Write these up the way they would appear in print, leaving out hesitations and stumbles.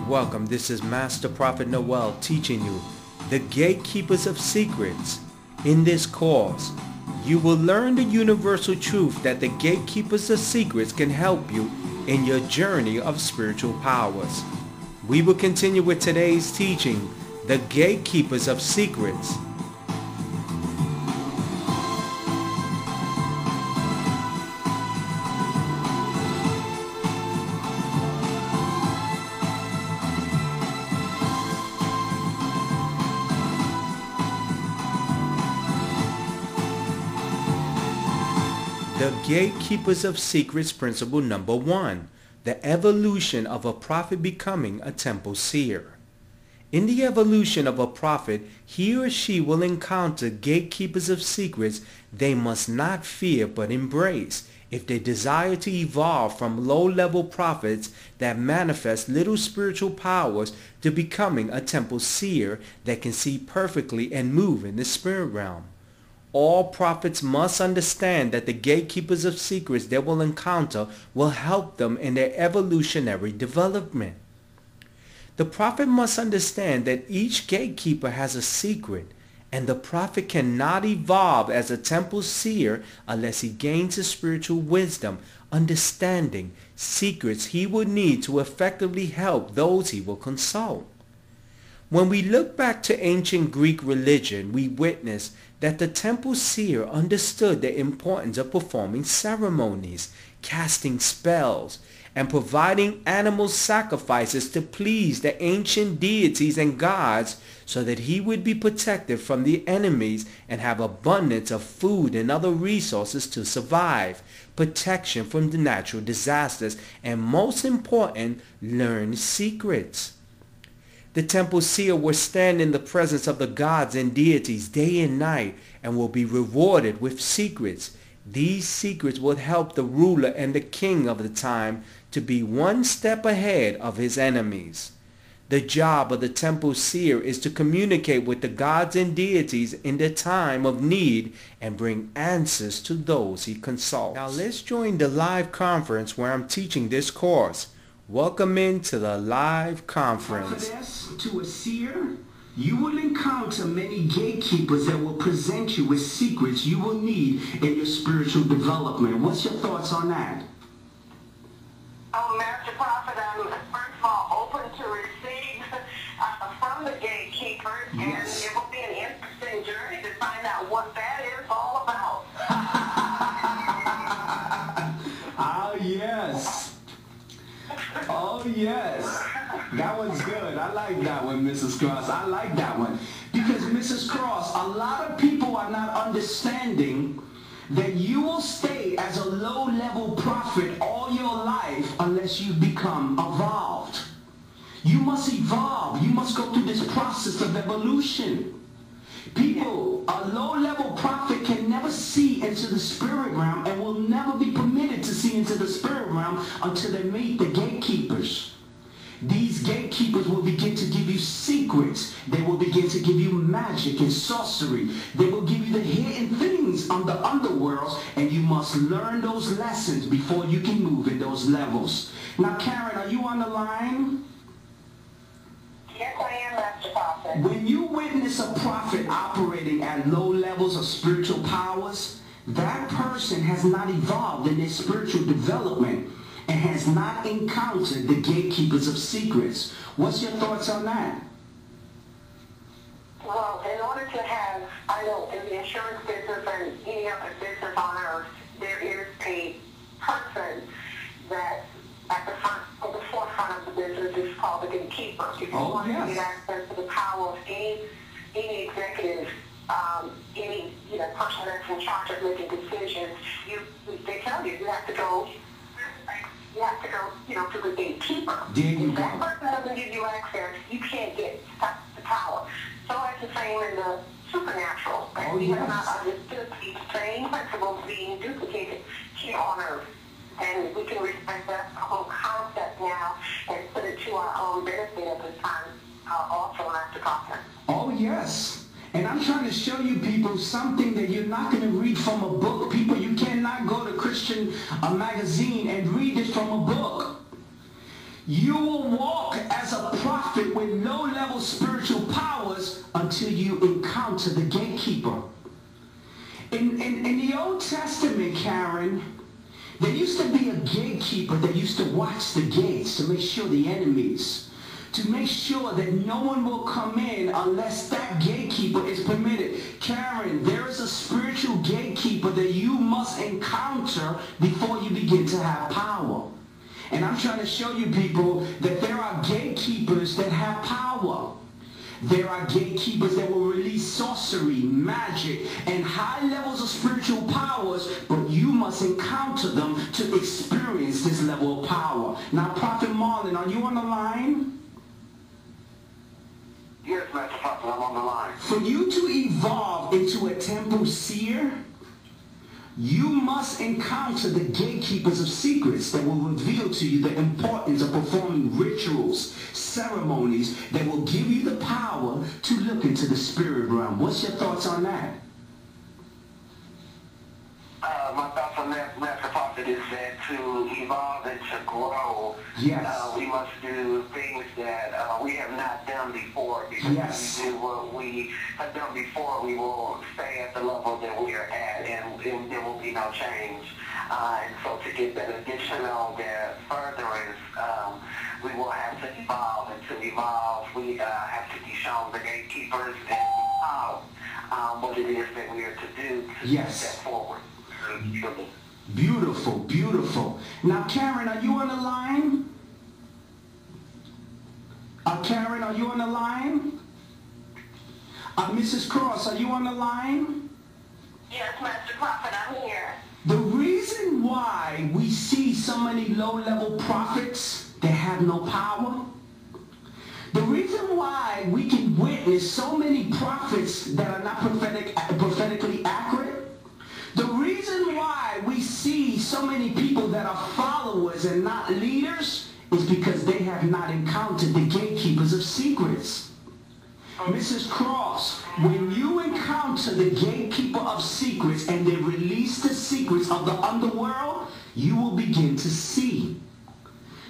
welcome. This is Master Prophet Noel teaching you the Gatekeepers of Secrets. In this course, you will learn the universal truth that the Gatekeepers of Secrets can help you in your journey of spiritual powers. We will continue with today's teaching, the Gatekeepers of Secrets. The Gatekeepers of Secrets principle number 1, the evolution of a prophet becoming a temple seer. In the evolution of a prophet, he or she will encounter gatekeepers of secrets they must not fear but embrace if they desire to evolve from low-level prophets that manifest little spiritual powers to becoming a temple seer that can see perfectly and move in the spirit realm. All prophets must understand that the gatekeepers of secrets they will encounter will help them in their evolutionary development. The prophet must understand that each gatekeeper has a secret, and the prophet cannot evolve as a temple seer unless he gains the spiritual wisdom, understanding, secrets he would need to effectively help those he will consult. When we look back to ancient Greek religion, we witness that the temple seer understood the importance of performing ceremonies, casting spells, and providing animal sacrifices to please the ancient deities and gods so that he would be protected from the enemies and have abundance of food and other resources to survive, protection from the natural disasters, and most important, learn secrets. The temple seer will stand in the presence of the gods and deities day and night and will be rewarded with secrets. These secrets will help the ruler and the king of the time to be one step ahead of his enemies. The job of the temple seer is to communicate with the gods and deities in the time of need and bring answers to those he consults. Now let's join the live conference where I'm teaching this course. Welcome into the live conference. Prophetess to a seer, you will encounter many gatekeepers that will present you with secrets you will need in your spiritual development. What's your thoughts on that? Oh, Master Prophet, I'm first of all open to receive from the gatekeepers, Yes. and it will be an interesting journey to find out what that is all about. Oh, yes. Oh, yes. That one's good. I like that one, Mrs. Cross. I like that one. Because, Mrs. Cross, a lot of people are not understanding that you will stay as a low-level prophet all your life unless you become evolved. You must evolve. You must go through this process of evolution. People, a low-level prophet can never see into the spirit realm and will never be permitted to see into the spirit realm until they meet the gatekeepers. These gatekeepers will begin to give you secrets. They will begin to give you magic and sorcery. They will give you the hidden things on the underworlds, and you must learn those lessons before you can move in those levels. Now, Karen, are you on the line? Yes, I am, Master Prophet. When you witness a prophet operating at low levels of spiritual powers, that person has not evolved in their spiritual development and has not encountered the gatekeepers of secrets. What's your thoughts on that? Well, in order to have, I know in the insurance business and any other business on earth, there is a person that at the forefront of the business is called the gatekeeper. If you want to get access to the power of any executive, any person that's in charge of making decisions, they tell you have to go. You have to go, to the gatekeeper. If that person doesn't give you access, you can't get the power. So it's the same in the supernatural. We have not understood these same principles being duplicated here on earth. And we can respect that whole concept now and put it to our own benefit at this time, also, Master Prophet. Oh, yes. And I'm trying to show you people something that you're not going to read from a book. People, you cannot go to Christian magazine and read this from a book. You will walk as a with low-level spiritual powers until you encounter the gatekeeper. In the Old Testament, Kathryn, there used to be a gatekeeper that used to watch the gates to make sure the enemies, to make sure that no one will come in unless that gatekeeper is permitted. Kathryn, there is a spiritual gatekeeper that you must encounter before you begin to have power. And I'm trying to show you people that there are gatekeepers that have power. There are gatekeepers that will release sorcery, magic, and high levels of spiritual powers, but you must encounter them to experience this level of power. Now, Prophet Marlon, are you on the line? Yes, Master Prophet, I'm on the line. For you to evolve into a temple seer, you must encounter the gatekeepers of secrets that will reveal to you the importance of performing rituals, ceremonies that will give you the power to look into the spirit realm. What's your thoughts on that? My thoughts on that, Master Prophet, is that to evolve and to grow, yes, we must do things that we have not done before. Because yes, if we do what we have done before, we will stay at the level that we are at, and there will be no change. And so to get that additional, that furtherance, we will have to evolve. And to evolve, we have to be shown the gatekeepers and what it is that we are to do to yes, step forward. Beautiful, beautiful. Now, Kathryn, are you on the line? Kathryn, are you on the line? Mrs. Cross, are you on the line? Yes, Master Prophet, I'm here. The reason why we see so many low-level prophets that have no power, the reason why we can witness so many prophets that are not prophetically accurate, the reason why we see so many people that are followers and not leaders is because they have not encountered the gatekeepers of secrets. Mrs. Cross, when you encounter the gatekeeper of secrets and they release the secrets of the underworld, you will begin to see.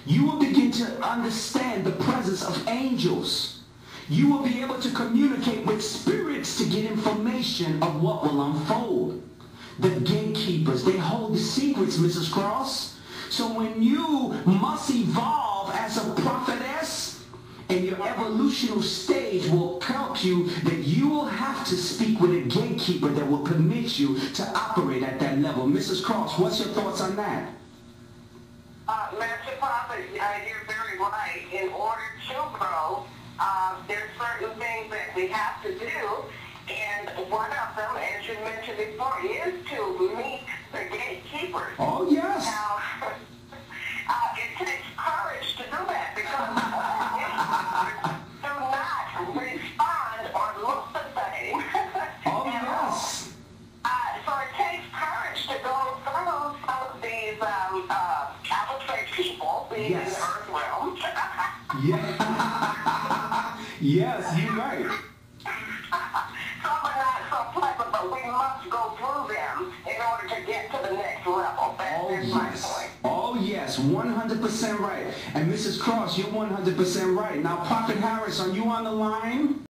You will begin to understand the presence of angels. You will be able to communicate with spirits to get information of what will unfold. The gatekeepers, they hold the secrets, Mrs. Cross. So when you must evolve as a prophetess, and your evolutional stage will help you that you will have to speak with a gatekeeper that will permit you to operate at that level. Mrs. Cross, what's your thoughts on that? Master Prophet, you're very right. In order to grow, there's certain things that we have to do. And one of them, as you mentioned before, is to meet the gatekeepers. Oh, yes. Now, it takes courage to do that because do not respond or look the same. Oh, yes. So it takes courage to go through some of these, I would say, people being in the earth realm. Yeah. Yes, you're right. Some are not so pleasant, but we must go through them in order to get to the next level. That's my point. Oh, yes, 100% right. And Mrs. Cross, you're 100% right. Now, Prophet Harris, are you on the line?